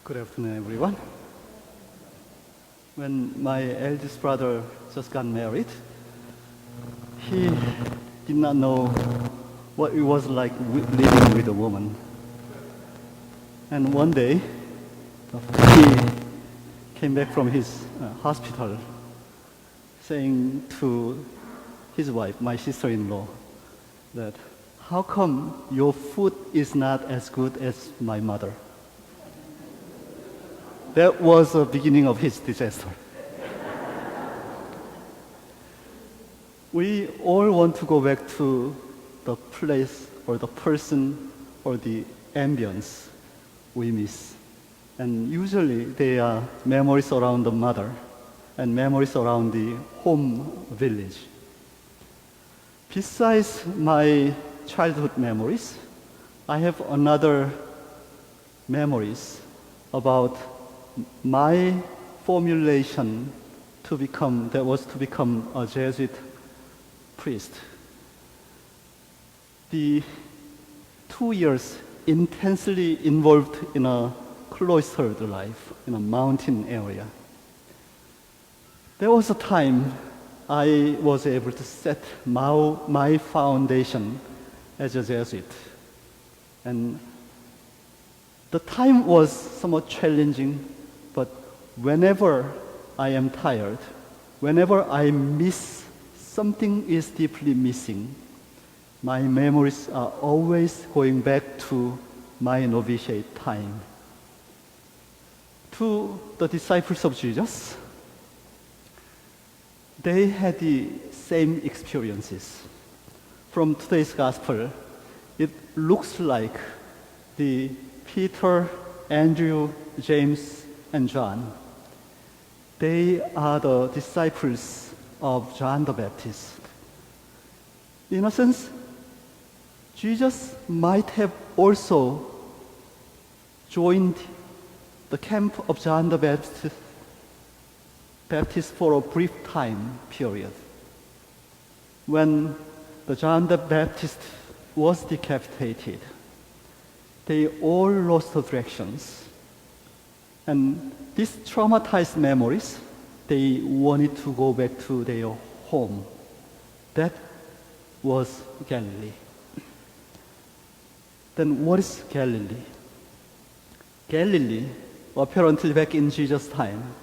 Good afternoon, everyone. When my eldest brother just got married, he did not know what it was like living with a woman. And one day, he came back from his hospital saying to his wife, my sister-in-law, that, "How come your food is not as good as my mother?" That was the beginning of his disaster. We all want to go back to the place or the person or the ambience we miss. And usually they are memories around the mother and memories around the home village. Besides my childhood memories, I have another memories about my formulation that was to become a Jesuit priest. The 2 years intensely involved in a cloistered life in a mountain area. There was a time I was able to set my foundation as a Jesuit. And the time was somewhat challenging, but whenever I am tired, whenever I miss something is deeply missing, my memories are always going back to my novitiate time. To the disciples of Jesus, they had the same experiences. From today's gospel, it looks like the Peter, Andrew, James, and John, they are the disciples of John the Baptist. In a sense, Jesus might have also joined the camp of John the Baptist for a brief time period. When the John the Baptist was decapitated, they all lost the directions. And these traumatized memories, they wanted to go back to their home. That was Galilee. Then what is Galilee? Galilee, apparently back in Jesus' time,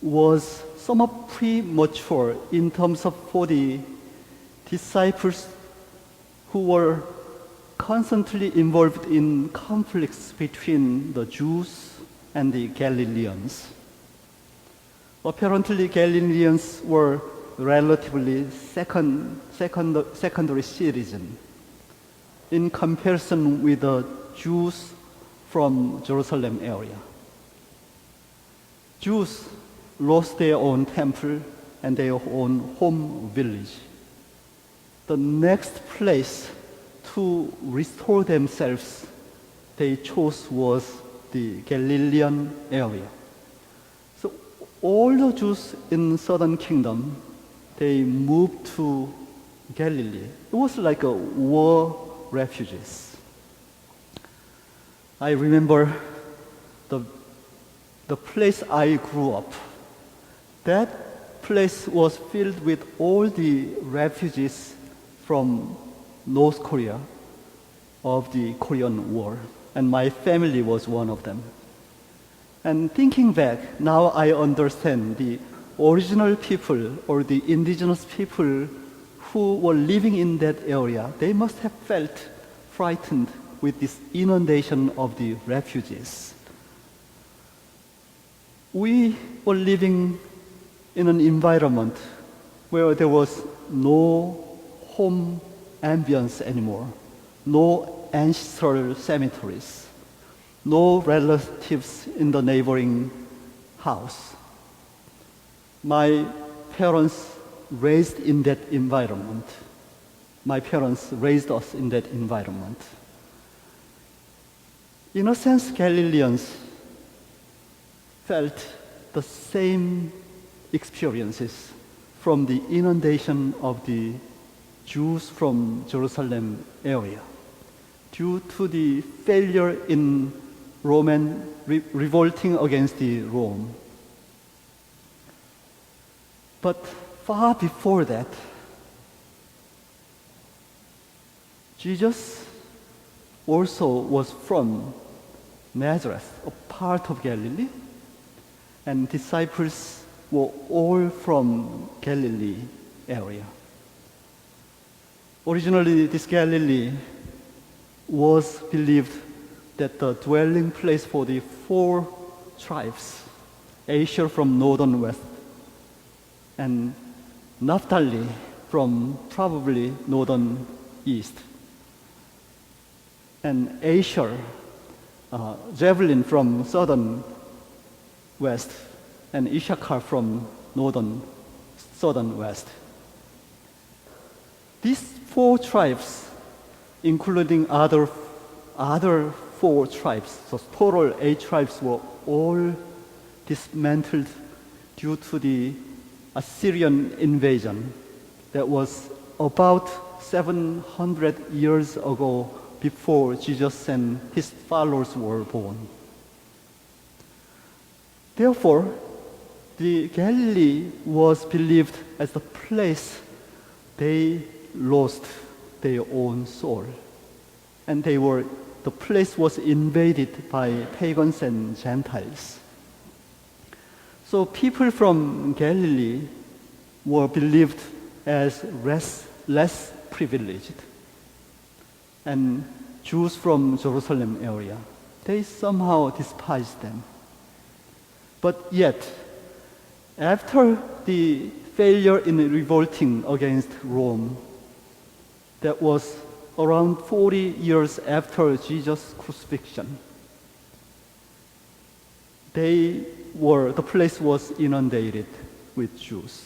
was somewhat premature in terms of for the disciples who were constantly involved in conflicts between the Jews and the Galileans. Apparently, Galileans were relatively secondary citizens in comparison with the Jews from Jerusalem area. Jews lost their own temple and their own home village. The next place to restore themselves they chose was the Galilean area. So all the Jews in southern kingdom, they moved to Galilee. It was like a war refugees. I remember the place I grew up. That place was filled with all the refugees from North Korea of the Korean War, and my family was one of them. And thinking back, now I understand the original people or the indigenous people who were living in that area, they must have felt frightened with this inundation of the refugees. We were living in an environment where there was no home ambience anymore, no ancestral cemeteries, no relatives in the neighboring house. My parents raised in that environment. My parents raised us in that environment. In a sense, Galileans felt the same experiences from the inundation of the Jews from Jerusalem area due to the failure in revolting against the Rome. But far before that, Jesus also was from Nazareth, a part of Galilee, and disciples were all from Galilee area. Originally, this Galilee was believed that the dwelling place for the 4 tribes, Asher from northern west, and Naphtali from probably northern east, and Asher, Zebulun from southern west, and Issachar from southern west. These 4 tribes, including other 4 tribes, so total 8 tribes, were all dismantled due to the Assyrian invasion that was about 700 years ago, before Jesus and his followers were born. Therefore, the Galilee was believed as the place they lost their own soul, and the place was invaded by pagans and Gentiles. So people from Galilee were believed as less privileged, and Jews from Jerusalem area, they somehow despised them. But yet, after the failure in revolting against Rome, that was around 40 years after Jesus' crucifixion, the place was inundated with Jews.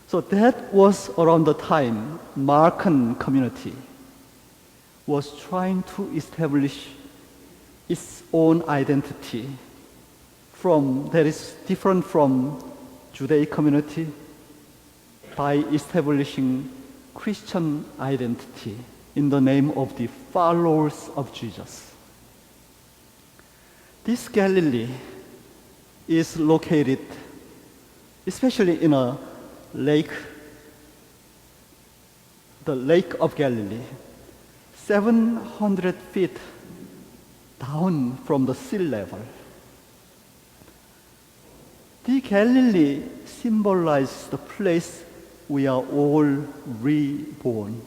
So that was around the time Markan community was trying to establish its own identity that is different from Judaic community by establishing Christian identity in the name of the followers of Jesus. This Galilee is located especially in a lake, the Lake of Galilee, 700 feet down from the sea level. The Galilee symbolizes the place we are all reborn,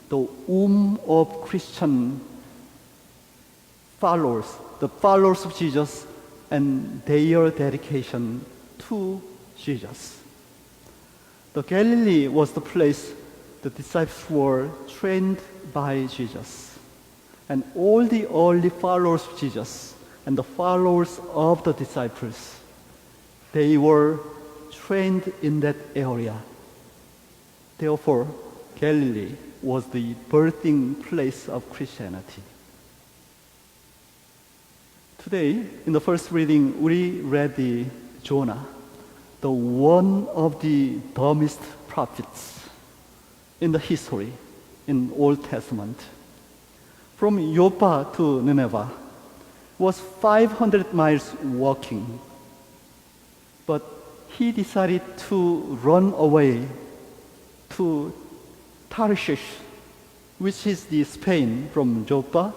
the womb of Christian followers, the followers of Jesus, and their dedication to Jesus. The Galilee was the place the disciples were trained by Jesus. And all the early followers of Jesus and the followers of the disciples, they were trained in that area. Therefore, Galilee was the birthing place of Christianity. Today, in the first reading, we read the Jonah, the one of the dumbest prophets in the history in Old Testament. From Joppa to Nineveh was 500 miles walking, but he decided to run away to Tarshish, which is the Spain from Joppa,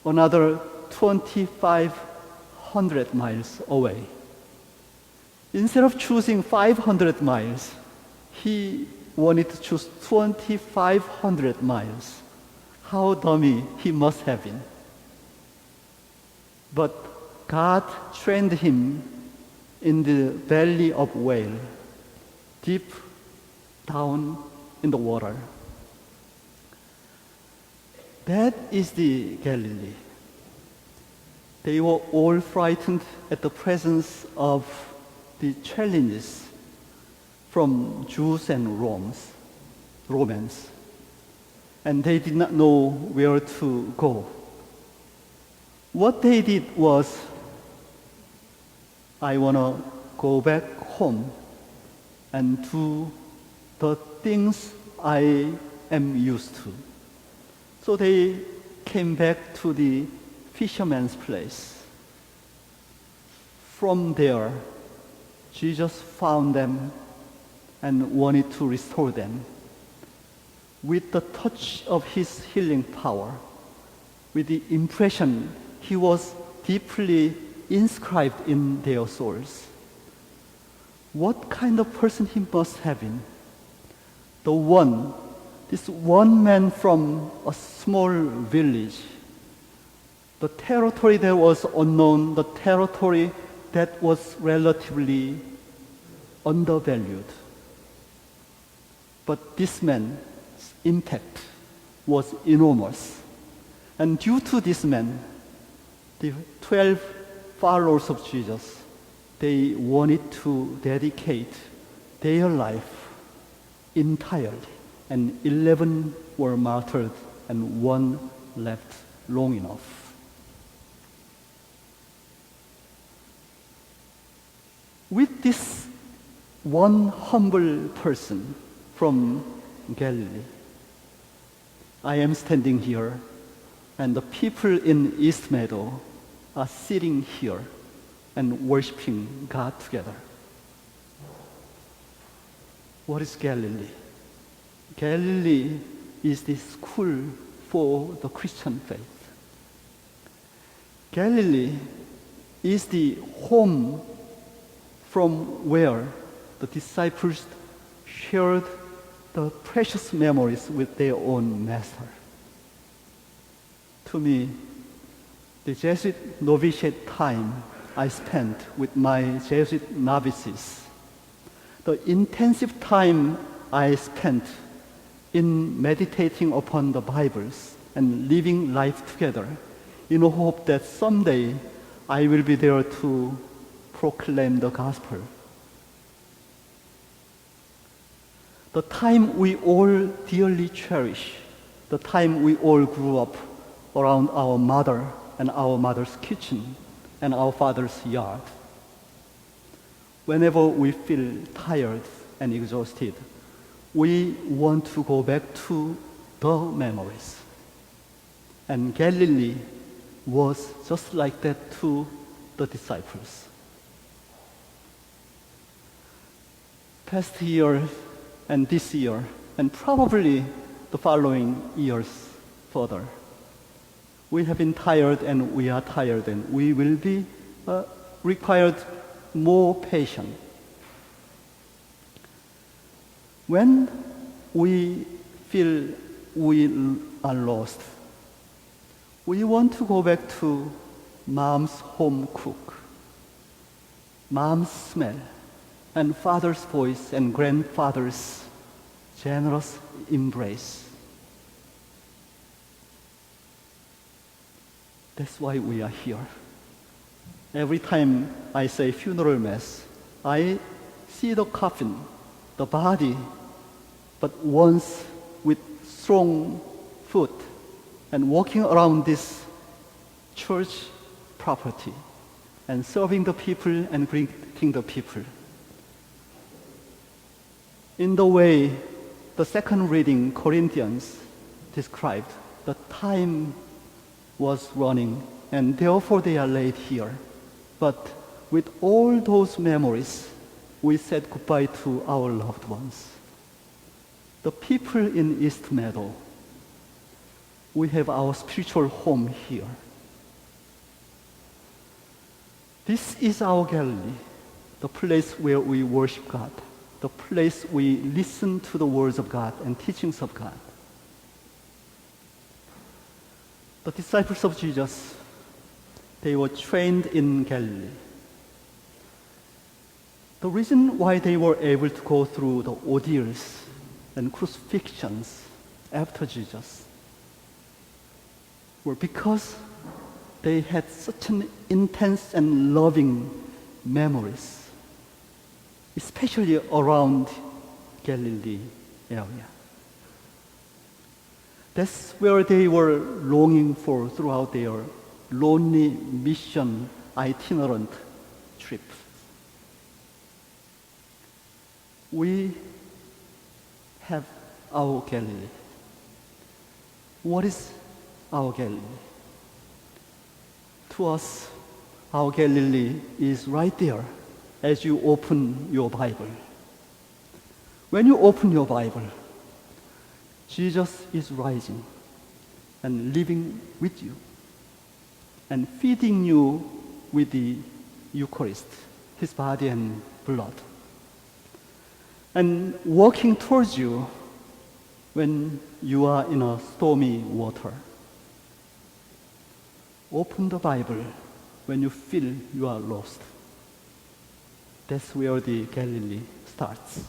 another 2,500 miles away. Instead of choosing 500 miles, he wanted to choose 2,500 miles. How dummy he must have been. But God trained him in the belly of whale, deep down in the water. That is the Galilee. They were all frightened at the presence of the challenges from Jews and Romans, and they did not know where to go. What they did was, I want to go back home and do the things I am used to. So they came back to the fisherman's place. From there, Jesus found them and wanted to restore them. With the touch of his healing power, with the impression he was deeply inscribed in their souls. What kind of person he must have been? This one man from a small village, the territory that was unknown, the territory that was relatively undervalued. But this man's impact was enormous. And due to this man, the 12 followers of Jesus, they wanted to dedicate their life entirely. And 11 were martyred and 1 left long enough. With this one humble person from Galilee, I am standing here, and the people in East Meadow are sitting here and worshiping God together. What is Galilee? Galilee is the school for the Christian faith. Galilee is the home from where the disciples shared the precious memories with their own master. To me, the Jesuit novitiate time I spent with my Jesuit novices, the intensive time I spent in meditating upon the Bibles and living life together in hope that someday I will be there to proclaim the gospel. The time we all dearly cherish, the time we all grew up around our mother and our mother's kitchen and our father's yard. Whenever we feel tired and exhausted, we want to go back to the memories. And Galilee was just like that to the disciples. Past year and this year, and probably the following years further, we have been tired and we are tired, and we will be required more patience. When we feel we are lost, we want to go back to mom's home cook, mom's smell, and father's voice and grandfather's generous embrace. That's why we are here. Every time I say funeral mass, I see the coffin, the body, but once with strong foot and walking around this church property and serving the people and greeting the people. In the way the second reading, Corinthians, described, the time was running and therefore they are laid here. But with all those memories, we said goodbye to our loved ones. The people in East Meadow, we have our spiritual home here. This is our Galilee, the place where we worship God, the place we listen to the words of God and teachings of God. The disciples of Jesus, they were trained in Galilee. The reason why they were able to go through the ordeals and crucifixions after Jesus were because they had such an intense and loving memories, especially around Galilee area. That's where they were longing for throughout their lonely mission itinerant trip. We have our Galilee. What is our Galilee? To us, our Galilee is right there as you open your Bible. When you open your Bible, Jesus is rising and living with you and feeding you with the Eucharist, his body and blood, and walking towards you when you are in a stormy water. Open the Bible when you feel you are lost. That's where the Galilee starts.